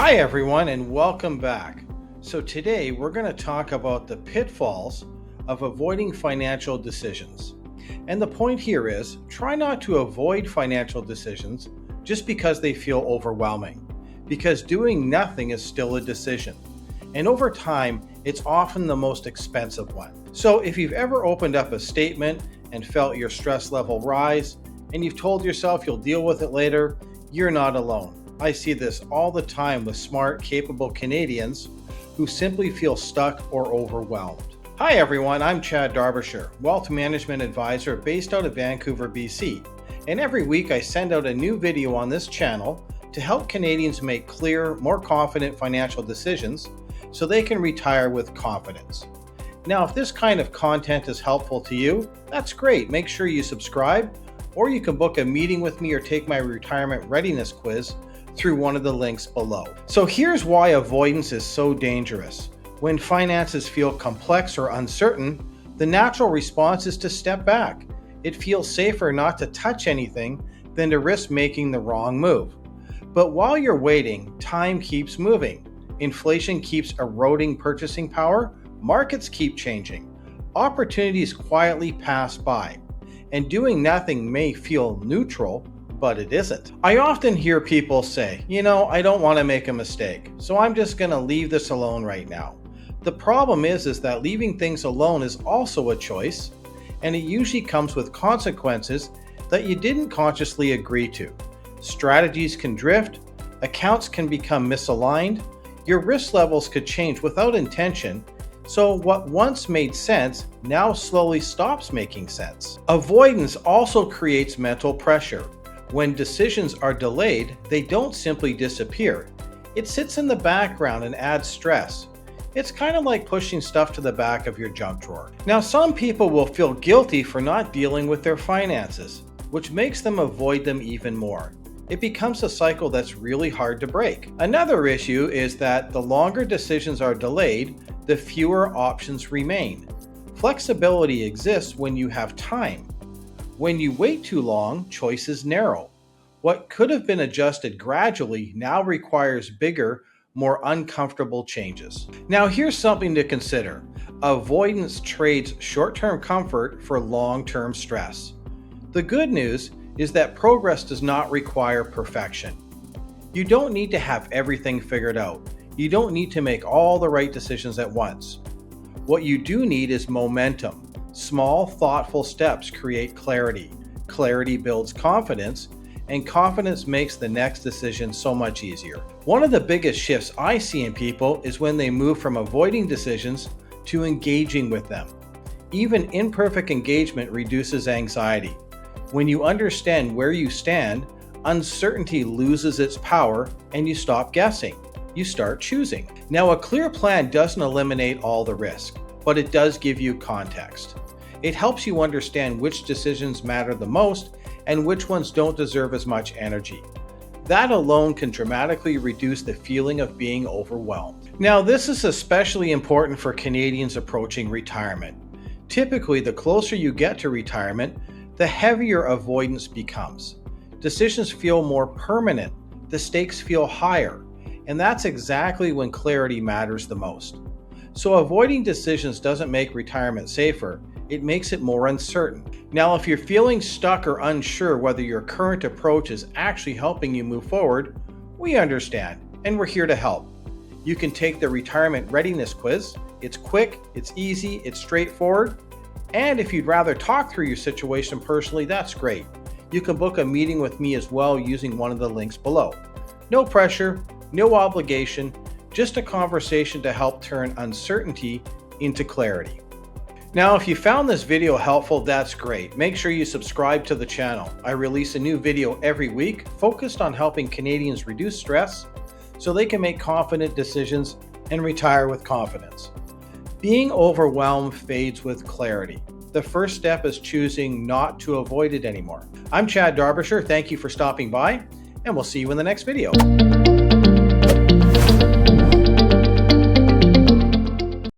Hi everyone and welcome back. So today we're going to talk about the pitfalls of avoiding financial decisions. And the point here is try not to avoid financial decisions just because they feel overwhelming, because doing nothing is still a decision. And over time, it's often the most expensive one. So if you've ever opened up a statement and felt your stress level rise, and you've told yourself you'll deal with it later, you're not alone. I see this all the time with smart, capable Canadians who simply feel stuck or overwhelmed. Hi everyone, I'm Chad Darbyshire, Wealth Management Advisor based out of Vancouver, BC. And every week I send out a new video on this channel to help Canadians make clear, more confident financial decisions so they can retire with confidence. Now, if this kind of content is helpful to you, that's great. Make sure you subscribe, or you can book a meeting with me or take my retirement readiness quiz through one of the links below. So here's why avoidance is so dangerous. When finances feel complex or uncertain, the natural response is to step back. It feels safer not to touch anything than to risk making the wrong move. But while you're waiting, time keeps moving. Inflation keeps eroding purchasing power, markets keep changing, opportunities quietly pass by, and doing nothing may feel neutral, but it isn't. I often hear people say, I don't want to make a mistake, so I'm just going to leave this alone right now. The problem is that leaving things alone is also a choice, and it usually comes with consequences that you didn't consciously agree to. Strategies can drift, accounts can become misaligned, your risk levels could change without intention, so what once made sense now slowly stops making sense. Avoidance also creates mental pressure. When decisions are delayed, they don't simply disappear. It sits in the background and adds stress. It's kind of like pushing stuff to the back of your junk drawer. Now, some people will feel guilty for not dealing with their finances, which makes them avoid them even more. It becomes a cycle that's really hard to break. Another issue is that the longer decisions are delayed, the fewer options remain. Flexibility exists when you have time. When you wait too long, choices narrow. What could have been adjusted gradually now requires bigger, more uncomfortable changes. Now, here's something to consider. Avoidance trades short-term comfort for long-term stress. The good news is that progress does not require perfection. You don't need to have everything figured out. You don't need to make all the right decisions at once. What you do need is momentum. Small, thoughtful steps create clarity. Clarity builds confidence, and confidence makes the next decision so much easier. One of the biggest shifts I see in people is when they move from avoiding decisions to engaging with them. Even imperfect engagement reduces anxiety. When you understand where you stand, uncertainty loses its power and you stop guessing. You start choosing. Now, a clear plan doesn't eliminate all the risk, but it does give you context. It helps you understand which decisions matter the most and which ones don't deserve as much energy. That alone can dramatically reduce the feeling of being overwhelmed. Now, this is especially important for Canadians approaching retirement. Typically, the closer you get to retirement, the heavier avoidance becomes. Decisions feel more permanent, the stakes feel higher, and that's exactly when clarity matters the most. So avoiding decisions doesn't make retirement safer, it makes it more uncertain. Now, if you're feeling stuck or unsure whether your current approach is actually helping you move forward, we understand, and we're here to help. You can take the retirement readiness quiz. It's quick, it's easy, it's straightforward. And if you'd rather talk through your situation personally, that's great. You can book a meeting with me as well using one of the links below. No pressure, no obligation, just a conversation to help turn uncertainty into clarity. Now, if you found this video helpful, that's great. Make sure you subscribe to the channel. I release a new video every week focused on helping Canadians reduce stress so they can make confident decisions and retire with confidence. Being overwhelmed fades with clarity. The first step is choosing not to avoid it anymore. I'm Chad Darbyshire. Thank you for stopping by, and we'll see you in the next video.